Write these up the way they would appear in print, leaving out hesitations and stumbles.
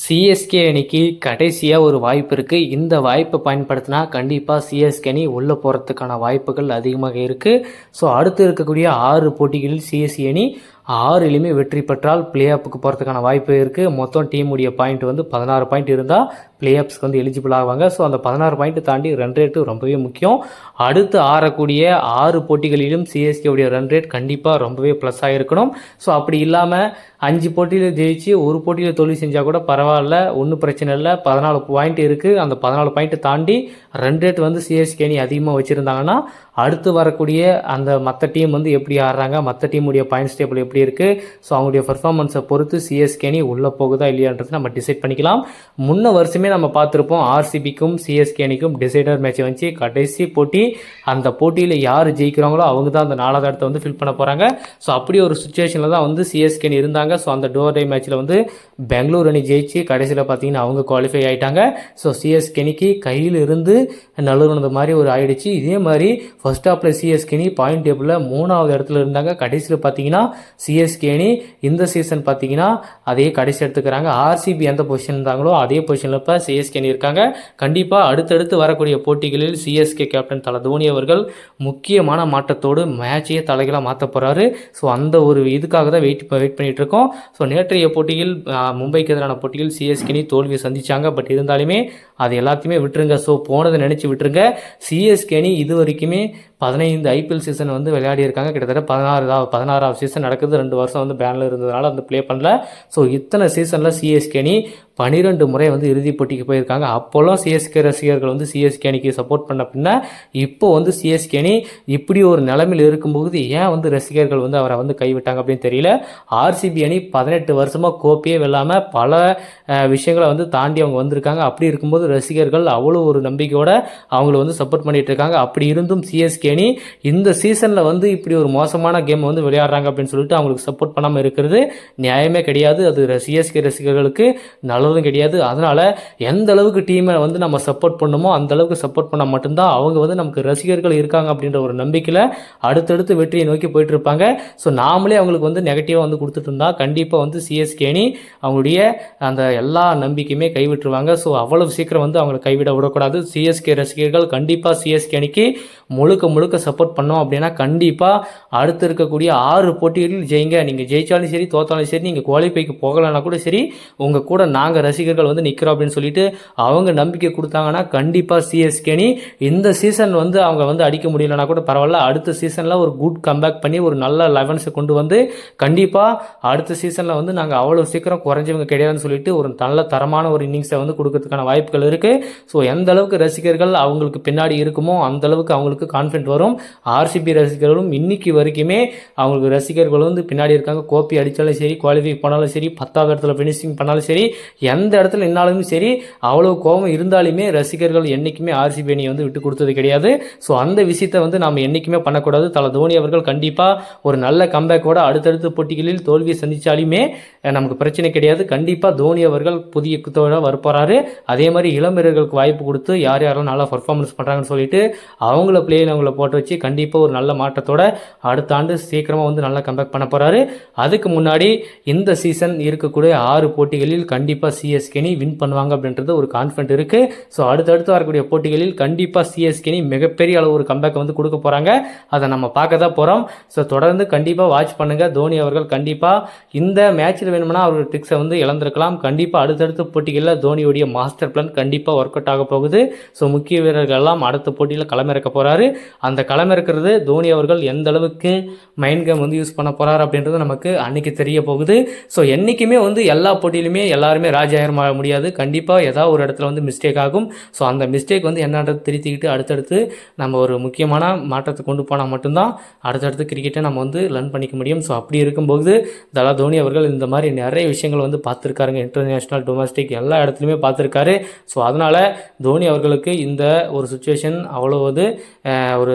CSK அணிக்கு கடைசியாக ஒரு வாய்ப்பு இருக்குது. இந்த வாய்ப்பை பயன்படுத்தினா கண்டிப்பாக சிஎஸ்கே அணி உள்ளே போகிறதுக்கான வாய்ப்புகள் அதிகமாக இருக்குது. ஸோ அடுத்து இருக்கக்கூடிய 6 போட்டிகளில் சிஎஸ்கே அணி 6லுமே வெற்றி பெற்றால் பிளே ஆஃபுக்கு போகிறதுக்கான வாய்ப்பு இருக்குது. மொத்தம் டீமுடைய பாயிண்ட் வந்து 16 பாயிண்ட் இருந்தால் பிளே ஆஃப்ஸ்க்கு வந்து எலிஜிபிள் ஆவாங்க. ஸோ அந்த 16 பாயிண்ட் தாண்டி ரன் ரேட்டு ரொம்பவே முக்கியம். அடுத்து ஆறக்கூடிய 6 போட்டிகளிலும் சிஎஸ்கேவுடைய ரன் ரேட் கண்டிப்பாக ரொம்பவே ப்ளஸ் ஆகிருக்கணும். ஸோ அப்படி இல்லாமல் 5 போட்டியில் ஜெயிச்சு ஒரு போட்டியில் தோல்வி செஞ்சால் கூட பரவாயில்ல, ஒன்றும் பிரச்சனை இல்லை. 14 பாயிண்ட் இருக்குது. அந்த 14 பாயிண்ட் தாண்டி ரன் ரேட் வந்து சிஎஸ்கே அணி அதிகமாக வச்சுருந்தாங்கன்னா அடுத்து வரக்கூடிய அந்த மற்ற டீம் வந்து எப்படி ஆடுறாங்க, மற்ற டீமுடைய பாயிண்ட்ஸ் டேபிள் எப்படி இருக்குது, ஸோ அவங்களுடைய பர்ஃபார்மன்ஸை பொறுத்து சிஎஸ்கே அணி உள்ளே போகுதா இல்லையான்றது நம்ம டிசைட் பண்ணிக்கலாம். முன்ன வருஷமே நம்ம பார்த்துருப்போம், ஆர்சிபிக்கும் சிஎஸ்கே அணிக்கும் டிசைடர் மேட்ச் வந்துச்சு. கடைசி போட்டி, அந்த போட்டியில் யார் ஜெயிக்கிறாங்களோ அவங்க தான் அந்த 4வது இடத்த வந்து ஃபில் பண்ண போகிறாங்க. ஸோ அப்படி ஒரு சுச்சுவேஷனில் தான் வந்து சிஎஸ்கே அணி இருந்தாங்க. ஸோ அந்த டோர் டே மேட்ச்சில் வந்து பெங்களூர் அணி ஜெயிச்சு கடைசியில் பார்த்தீங்கன்னா அவங்க குவாலிஃபை ஆகிட்டாங்க. ஸோ சிஎஸ்கே அணிக்கு கையில் இருந்து நழுவுனது மாதிரி ஒரு ஆயிடுச்சு. இதே மாதிரி ஃபர்ஸ்ட் ஹாஃபில் சிஎஸ்கே அணி பாயிண்ட் டேபிளில் 3வது இடத்துல இருந்தாங்க. கடைசியில் பார்த்தீங்கன்னா சிஎஸ்கே அணி இந்த சீசன் பார்த்தீங்கன்னா அதே கடைசி எடுத்துக்கிறாங்க. ஆர்சிபி எந்த பொசிஷன் இருந்தாங்களோ அதே பொசிஷனில் இப்போ சிஎஸ்கே அணி இருக்காங்க. கண்டிப்பாக அடுத்தடுத்து வரக்கூடிய போட்டிகளில் சிஎஸ்கே கேப்டன் தல தோனி அவர்கள் முக்கியமான மாற்றத்தோடு மேட்சையே தலைகளாக மாற்ற போகிறாரு. ஸோ அந்த ஒரு இதுக்காக தான் வெயிட் பண்ணிட்டு இருக்கோம். ஸோ நேற்றைய போட்டியில் மும்பைக்கு எதிரான போட்டியில் சிஎஸ்கே அணி தோல்வியை சந்திச்சாங்க. பட் இருந்தாலுமே அது எல்லாத்தையுமே விட்டுருங்க. ஸோ போனதை நினச்சி விட்டுருங்க. சிஎஸ்கே அணி இது வரைக்குமே 15 ஐபிஎல் சீசன் வந்து விளையாடி இருக்காங்க. கிட்டத்தட்ட 16வது சீசன் நடக்குது. 2 வருஷம் வந்து பேனில் இருந்ததுனால வந்து ப்ளே பண்ணல. ஸோ இத்தனை சீசனில் சிஎஸ்கே அணி 12 முறை வந்து இறுதிப் போட்டிக்கு போயிருக்காங்க. அப்போல்லாம் சிஎஸ்கே ரசிகர்கள் வந்து சிஎஸ்கே அணிக்கு சப்போர்ட் பண்ண பின்ன இப்போ வந்து சிஎஸ்கே அணி இப்படி ஒரு நிலைமையில் இருக்கும்போது ஏன் வந்து ரசிகர்கள் வந்து அவரை வந்து கைவிட்டாங்க அப்படின்னு தெரியல. ஆர்சிபி அணி 18 வருஷமாக கோப்பையே வெல்லாமல் பல விஷயங்களை வந்து தாண்டி அவங்க வந்திருக்காங்க. அப்படி இருக்கும்போது ரசிகர்கள் அவ்வளோ ஒரு நம்பிக்கையோட அவங்கள வந்து சப்போர்ட் பண்ணிட்டு இருக்காங்க. அப்படி இருந்தும் சிஎஸ்கே அணி இந்த சீசனில் வந்து இப்படி ஒரு மோசமான கேம் வந்து விளையாடுறாங்க அப்படின்னு சொல்லிட்டு அவங்களுக்கு சப்போர்ட் பண்ணாமல் இருக்கிறது நியாயமே கிடையாது. அது சிஎஸ்கே ரசிகர்களுக்கு நல்லதும் கிடையாது. அதனால எந்த அளவுக்கு டீமை வந்து நம்ம சப்போர்ட் பண்ணுமோ அந்த அளவுக்கு சப்போர்ட் பண்ணால் மட்டும்தான் அவங்க வந்து நமக்கு ரசிகர்கள் இருக்காங்க அப்படின்ற ஒரு நம்பிக்கையில் அடுத்தடுத்து வெற்றியை நோக்கி போயிட்டு இருப்பாங்க. ஸோ நாமளே அவங்களுக்கு வந்து நெகட்டிவாக வந்து கொடுத்துட்டு இருந்தா கண்டிப்பாக வந்து சிஎஸ்கே அணி அவங்களுடைய அந்த எல்லா நம்பிக்கையுமே கைவிட்டுருவாங்க. ஸோ அவ்வளவு சீக்கிரம் வந்து அவங்களை கைவிட விடக்கூடாது. சிஎஸ்கே ரசிகர்கள் கண்டிப்பாக சிஎஸ்கே அணிக்கு முழுக்க சப்போர்ட் பண்ணோம் அப்படின்னா கண்டிப்பாக அடுத்து இருக்கக்கூடிய 6 போட்டிகளில் ஜெயிங்க. நீங்கள் ஜெயிச்சாலும் சரி தோத்தாலும் சரி, நீங்கள் குவாலிஃபைக்கு போகலன்னா கூட சரி, உங்கள் கூட நாங்கள் ரசிகர்கள் வந்து நிற்கிறோம் அப்படின்னு சொல்லிட்டு அவங்க நம்பிக்கை கொடுத்தாங்கன்னா கண்டிப்பாக சிஎஸ்கே அணி இந்த சீசன் வந்து அவங்க வந்து அடிக்க முடியலன்னா கூட பரவாயில்ல, அடுத்த சீசனில் ஒரு குட் கம்பேக் பண்ணி ஒரு நல்ல 11 கொண்டு வந்து கண்டிப்பாக அடுத்த சீசனில் வந்து நாங்கள் அவ்வளோ சீக்கிரம் குறைஞ்சவங்க கிடையாதுன்னு சொல்லிட்டு ஒரு நல்ல தரமான ஒரு இன்னிங்ஸை வந்து கொடுக்கறதுக்கான வாய்ப்புகள் இருக்குது. ஸோ எந்த அளவுக்கு ரசிகர்கள் அவங்களுக்கு பின்னாடி இருக்குமோ அந்த அளவுக்கு அவங்களுக்கு கான்ஃபிடென்ட் வரும். ஆர்சிபி ரசிகர்களும் இன்னைக்கு வரைக்குமே அவங்களுக்கு ரசிகர்கள் வந்து பின்னாடி இருக்காங்க. கோப்பி அடித்தாலும் சரி, குவாலிஃபை பண்ணாலும் சரி, 10வது இடத்துல ஃபினிஷிங் பண்ணாலும் சரி, எந்த இடத்துல நின்னாலும் சரி, அவ்வளோ கோபம் இருந்தாலுமே ரசிகர்கள் என்றைக்குமே ஆர்சிபி அணியை வந்து விட்டு கொடுத்தது கிடையாது. ஸோ அந்த விஷயத்தை வந்து நாம் என்றைக்குமே பண்ணக்கூடாது. தல தோனி அவர்கள் கண்டிப்பாக ஒரு நல்ல கம்பேக்கோட அடுத்தடுத்த போட்டிகளில் தோல்வியை சந்தித்தாலுமே நமக்கு பிரச்சனை கிடையாது. கண்டிப்பாக தோனி அவர்கள் புதிய குத்தோட வரப்போறாரு. அதே மாதிரி இளம் வீரர்களுக்கு வாய்ப்பு கொடுத்து யார் யாரெல்லாம் நல்லா பர்ஃபார்மன்ஸ் பண்ணுறாங்கன்னு சொல்லிட்டு அவங்கள பிளேயில் அவங்கள போட்டு வச்சு கண்டிப்பாக ஒரு நல்ல மாற்றத்தோட அடுத்த ஆண்டு சீக்கிரமாக வந்து நல்லா கம்பேக் பண்ண போகிறாரு. அதுக்கு முன்னாடி இந்த சீசன் இருக்கக்கூடிய 6 போட்டிகளில் கண்டிப்பாக சிஎஸ்கே அணி வின் பண்ணுவாங்க அப்படின்றது ஒரு கான்ஃபிடென்ட் இருக்குது. ஸோ அடுத்தடுத்து வரக்கூடிய போட்டிகளில் கண்டிப்பாக சிஎஸ்கே அணி மிகப்பெரிய அளவு ஒரு கம்பேக் வந்து கொடுக்க போகிறாங்க. அதை நம்ம பார்க்க தான் போகிறோம். ஸோ தொடர்ந்து கண்டிப்பாக வாட்ச் பண்ணுங்கள். தோனி அவர்கள் கண்டிப்பாக இந்த மேட்சில் வேணும்னா அவர்கள் ட்ரிக்ஸை வந்து இழந்திருக்கலாம். கண்டிப்பாக அடுத்தடுத்த போட்டிகளில் தோனியுடைய மாஸ்டர் பிளான் கண்டிப்பாக ஒர்க் அவுட் ஆக போகுது. ஸோ முக்கிய வீரர்கள் எல்லாம் அடுத்த போட்டியில் களமிறக்க போகிறாரு. அந்த களமிறக்கிறது தோனி அவர்கள் எந்த அளவுக்கு மைண்ட் கேம் வந்து யூஸ் பண்ண போகிறார் அப்படின்றது நமக்கு அன்னைக்கு தெரிய போகுது. ஸோ என்றைக்குமே வந்து எல்லா போட்டியிலுமே எல்லாருமே ராஜாயிரம் ஆக முடியாது. கண்டிப்பாக ஏதாவது ஒரு இடத்துல வந்து மிஸ்டேக் ஆகும். ஸோ அந்த மிஸ்டேக் வந்து என்னன்றது திருத்திக்கிட்டு அடுத்தடுத்து நம்ம ஒரு முக்கியமான மாற்றத்தை கொண்டு போனால் மட்டும்தான் அடுத்தடுத்து கிரிக்கெட்டை நம்ம வந்து லேர்ன் பண்ணிக்க முடியும். ஸோ அப்படி இருக்கும்போது தல தோனி அவர்கள் இந்த மாதிரி நிறைய விஷயங்கள் வந்து பார்த்துருக்காருங்க. இன்டர்நேஷ்னல் டொமஸ்டிக் எல்லா இடத்துலையுமே பார்த்துருக்காரு. ஸோ அதனால் தோனி அவர்களுக்கு இந்த ஒரு சுச்சுவேஷன் அவ்வளோ ஒரு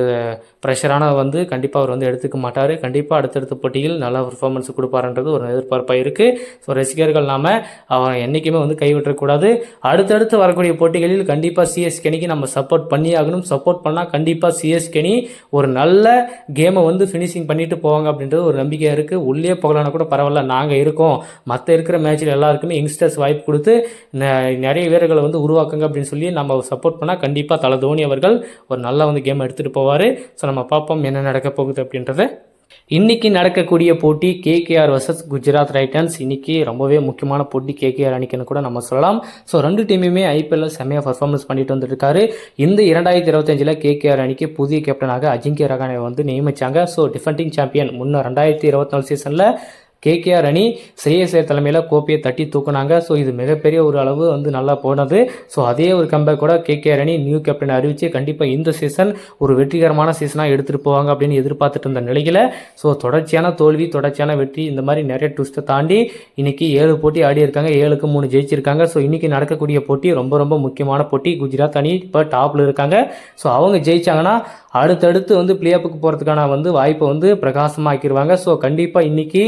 ப்ரெஷரான வந்து கண்டிப்பாக அவர் வந்து எடுத்துக்க மாட்டார். கண்டிப்பாக அடுத்தடுத்த போட்டியில் நல்ல பெர்ஃபார்மன்ஸ் கொடுப்பாருன்றது ஒரு எதிர்பார்ப்பாக இருக்குது. ஸோ ரசிகர்கள் நாம் அவன் என்றைக்குமே வந்து கைவிட்டக்கூடாது. அடுத்தடுத்து வரக்கூடிய போட்டிகளில் கண்டிப்பாக சிஎஸ்கே அணிக்கு நம்ம சப்போர்ட் பண்ணி ஆகணும். சப்போர்ட் பண்ணால் கண்டிப்பாக சிஎஸ்கே அணி ஒரு நல்ல கேமை வந்து ஃபினிஷிங் பண்ணிட்டு போவாங்க அப்படின்றது ஒரு நம்பிக்கையாக இருக்குது. உள்ளே போகலான்னா கூட பரவாயில்ல, நாங்கள் இருக்கோம், மற்ற இருக்கிற மேட்சில் எல்லாருக்குமே யங்ஸ்டர்ஸ் வாய்ப்பு கொடுத்து நிறைய வீரர்களை வந்து உருவாக்குங்க அப்படின்னு சொல்லி நம்ம சப்போர்ட் பண்ணால் கண்டிப்பாக தல தோனி அவர்கள் ஒரு நல்ல வந்து கேம் எடுத்துகிட்டு போவார். ஸோ நம்ம பார்ப்போம் என்ன நடக்க போகுது அப்படின்றத. இன்னைக்கு நடக்கக்கூடிய போட்டி கேகேஆர் வர்சஸ் குஜராத் டைட்டன்ஸ். இன்னைக்கு ரொம்பவே முக்கியமான போட்டி கேகேஆர் அணிக்குன்னு கூட நம்ம சொல்லலாம். ஸோ ரெண்டு டீமுமே ஐபிஎல்ல செம்மையாக பர்ஃபார்மன்ஸ் பண்ணிட்டு வந்துருக்காரு. இந்த 2025 கேகேஆர் அணிக்கு புதிய கேப்டனாக அஜிங்கிய ரஹானே வந்து நியமிச்சாங்க. ஸோ டிஃபெண்டிங் சாம்பியன் முன்ன 2024 சீசனில் கேகேஆர் அணி ஸ்ரேயஸ் ஐயர் தலைமையில் கோப்பையை தட்டி தூக்குனாங்க. ஸோ இது மிகப்பெரிய ஒரு அளவு வந்து நல்லா போனது. ஸோ அதே ஒரு கம்பேக் கூட கேகேஆர் அணி நியூ கேப்டன் அறிவித்து கண்டிப்பாக இந்த சீசன் ஒரு வெற்றிகரமான சீசனாக எடுத்துகிட்டு போவாங்க அப்படின்னு எதிர்பார்த்துட்டு இருந்த நிலையில் ஸோ தொடர்ச்சியான தோல்வி தொடர்ச்சியான வெற்றி இந்த மாதிரி நிறைய ட்விஸ்ட்டை தாண்டி இன்னைக்கு 7 போட்டி ஆடி இருக்காங்க, 7க்கு 3 ஜெயிச்சிருக்காங்க. ஸோ இன்னைக்கு நடக்கக்கூடிய போட்டி ரொம்ப ரொம்ப முக்கியமான போட்டி. குஜராத் அணி இப்போ டாப்பில் இருக்காங்க. ஸோ அவங்க ஜெயிச்சாங்கன்னா அடுத்தடுத்து வந்து பிளே ஆஃபுக்கு போகிறதுக்கான வந்து வாய்ப்பை வந்து பிரகாசமாக்கிடுவாங்க. ஸோ கண்டிப்பாக இன்றைக்கி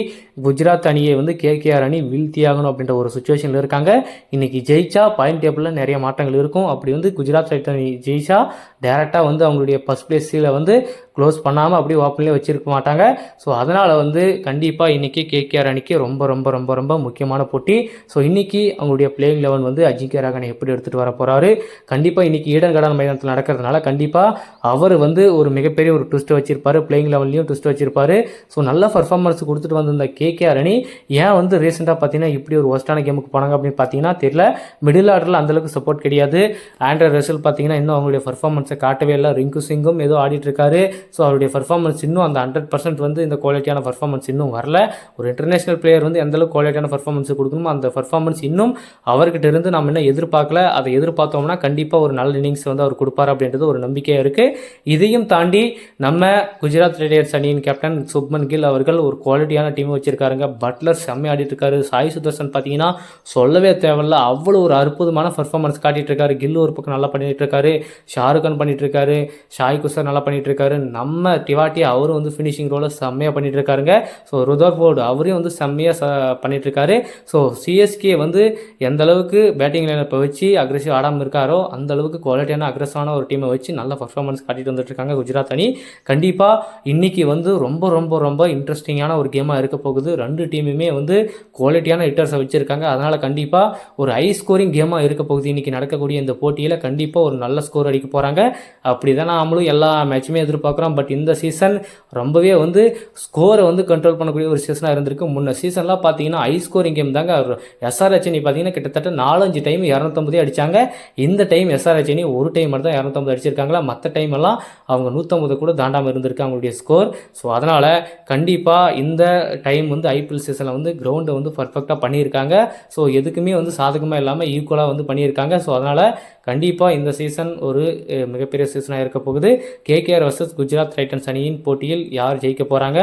குஜராத் அணியை வந்து கேகேஆர் அணி வீழ்த்தியாகணும் அப்படின்ற ஒரு சுச்சுவேஷனில் இருக்காங்க. இன்றைக்கி ஜெயிச்சா பாயிண்ட் டேபிளில் நிறைய மாற்றங்கள் இருக்கும். அப்படி வந்து குஜராத் டைட்டன்ஸ் அணி ஜெயிச்சா டேரெக்டாக வந்து அவங்களுடைய ஃபஸ்ட் பிளேஸில் வந்து க்ளோஸ் பண்ணாமல் அப்படியே ஓப்பன்லேயே வச்சுருக்க மாட்டாங்க. ஸோ அதனால் வந்து கண்டிப்பாக இன்றைக்கி கேகேஆர் அணிக்கு ரொம்ப ரொம்ப ரொம்ப ரொம்ப முக்கியமான போட்டி. ஸோ இன்றைக்கி அவங்களுடைய பிளேயிங் லெவன் வந்து அஜிங்கிய ரஹானே எப்படி எடுத்துகிட்டு வர போகிறாரு. கண்டிப்பாக இன்றைக்கி ஈடன் கார்டன் மைதானத்தில் நடக்கிறதுனால கண்டிப்பாக அவர் வந்து ஒரு மிகப்பெரிய ஒரு ட்விஸ்ட் வச்சிருப்பாரு. பிளேயிங் லெவன்லையும் ட்விஸ்ட் வச்சிருப்பாரு. ஸோ நல்ல பர்ஃபார்மன்ஸ் கொடுத்துட்டு வந்திருந்த கேகேஆர் அணி ஏன் வந்து ரீசெண்டாக பார்த்தீங்கன்னா இப்படி ஒரு ஒஸ்டான கேமுக்கு போனாங்க அப்படின்னு பார்த்தீங்கன்னா தெரியல. மிடில் ஆர்டரில் அந்தளவுக்கு சப்போர்ட் கிடையாது. ஆண்ட்ரே ரசல் பார்த்தீங்கன்னா இன்னும் அவங்களுடைய பர்ஃபார்மன்ஸை காட்டவே இல்லை. ரிங்கு சிங்கும் ஏதோ ஆடிட்டு இருக்காரு. ஸோ அவருடைய பர்ஃபார்மன்ஸ் இன்னும் அந்த 100% வந்து இந்த குவாலிட்டியான பர்ஃபார்மன்ஸ் இன்னும் வரல. ஒரு இன்டர்நேஷனல் பிளேயர் வந்து எந்தளவுக்கு குவாலிட்டியான பர்ஃபார்மன்ஸ் கொடுக்கணுமோ அந்த பர்ஃபார்மன்ஸ் இன்னும் அவர்கிட்ட இருந்து நம்ம இன்னும் எதிர்பார்க்கல. அதை எதிர்பார்த்தோம்னா கண்டிப்பாக ஒரு நல்ல இன்னிங்ஸ் வந்து அவர் கொடுப்பார் அப்படின்றது ஒரு நம்பிக்கையாக இருக்குது. இதையும் தாண்டி நம்ம குஜராத் டைட்டன்ஸ் அணியின் கேப்டன் சுப்மன் கில் அவர்கள் ஒரு குவாலிட்டியான டீம் வச்சிருக்காருங்க. பட்லர் செம்ம ஆடிட்டு இருக்காரு. சாய் சுதர்சன் பார்த்தீங்கன்னா சொல்லவே தேவையில்ல, அவ்வளோ ஒரு அற்புதமான பர்ஃபார்மன்ஸ் காட்டிட்டு இருக்காரு. கில் ஒரு பக்கம் நல்லா பண்ணிட்டு இருக்காரு, ஷாருக் கான் பண்ணிட்டு இருக்காரு, ஷாய் குசர் நல்லா பண்ணிட்டு இருக்காரு. நம்ம டிவாட்டி அவரும் வந்து ஃபினிஷிங் ரோலை செம்மையாக பண்ணிட்டு இருக்காருங்க. ஸோ ருதர்ஃபோர்டு அவரையும் வந்து செம்மையாக பண்ணிட்டு இருக்காரு. ஸோ சிஎஸ்கே வந்து எந்த அளவுக்கு பேட்டிங் லைனப்பை வச்சு அக்ரெசிவ் ஆடாமல் இருக்காரோ அந்த அளவுக்கு குவாலிட்டியான அக்ரெசிவான ஒரு டீமை வச்சு நல்ல பர்ஃபார்மன்ஸ் காட்டிட்டு வந்துட்டு இருக்காங்க குஜராத் அணி. கண்டிப்பாக இன்னைக்கு வந்து ரொம்ப ரொம்ப ரொம்ப இன்ட்ரெஸ்டிங்கான ஒரு கேமாக இருக்க போகுது. ரெண்டு டீமுமே வந்து குவாலிட்டியான ஹிட்டர்ஸை வச்சுருக்காங்க. அதனால் கண்டிப்பாக ஒரு ஹை ஸ்கோரிங் கேமாக இருக்க போகுது. இன்றைக்கி நடக்கக்கூடிய இந்த போட்டியில் கண்டிப்பாக ஒரு நல்ல ஸ்கோர் அடிக்க போகிறாங்க. அப்படி தான் நாமளும் எல்லா மேட்சுமே எதிர்பார்க்குறோம். பட் இந்த சீசன் ரொம்பவே வந்து ஸ்கோரை வந்து கண்ட்ரோல் பண்ணக்கூடிய ஒரு சீசனாக இருந்திருக்கு. முன்ன சீசன்லாம் பார்த்தீங்கன்னா ஹை ஸ்கோரிங் கேம் தாங்க. எஸ்ஆர்ஹெச் அணி பார்த்தீங்கன்னா கிட்டத்தட்ட 4-5 டைம் 250 அடித்தாங்க. இந்த டைம் எஸ்ஆர்ஹெச் அணி ஒரு டைம் மட்டும் தான் 250 அடிச்சிருக்காங்களா. மற்ற டைம் எல்லாம் அவங்க 150 கூட தாண்டாமல் இருந்திருக்கு அவங்களுடைய ஸ்கோர். ஸோ அதனால் கண்டிப்பாக இந்த டைம் வந்து ஐபிஎல் சீசனில் வந்து கிரவுண்டை வந்து பர்ஃபெக்டாக பண்ணியிருக்காங்க. ஸோ எதுக்குமே வந்து சாதகமாக இல்லாமல் ஈக்குவலாக வந்து பண்ணியிருக்காங்க. ஸோ அதனால் கண்டிப்பாக இந்த சீசன் ஒரு மிகப்பெரிய சீசனாக இருக்க போகுது. கேகேஆர் வர்சஸ் குஜராத் டைட்டன்ஸ் அணியின் போட்டியில் யார் ஜெயிக்க போகிறாங்க,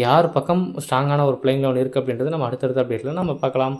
யார் பக்கம் ஸ்ட்ராங்கான ஒரு பிளேயிங் லெவன் இருக்குது அப்படின்றது நம்ம அடுத்தடுத்த அப்டேட்டில் நம்ம பார்க்கலாம்.